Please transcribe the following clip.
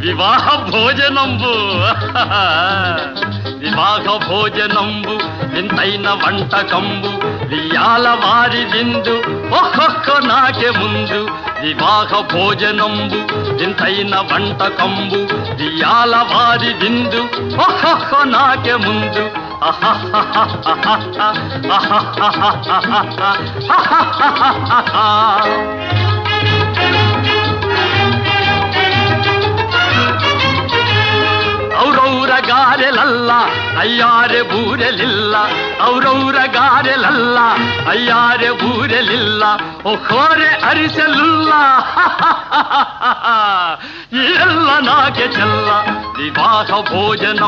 వివాహ భోజనంబు వివాహ భోజనంబు వింతైన వంటకంబు వియాల వారి విందు ఒక్కొక్క నాకే ముందు వివాహ భోజనంబు వింతైన వంటకంబు వియాల వారి విందు ఒక్కొక్క నాకే ముందు ಔರೌರ ಗಾರೆಲಲ್ಲ ಅಯ್ಯಾರೆ ಬೂರೆಲಿಲ್ಲ ಔರೌರ ಗಾರೆಲಲ್ಲ ಅಯ್ಯಾರೆ ಬೂರೆಲಿಲ್ಲ ಒಖೋರೆ ಅರಿಸಲಿಲ್ಲ ಎಲ್ಲ ನಾಗೆ ಚೆಲ್ಲ ವಿವಾಹ ಭೋಜನ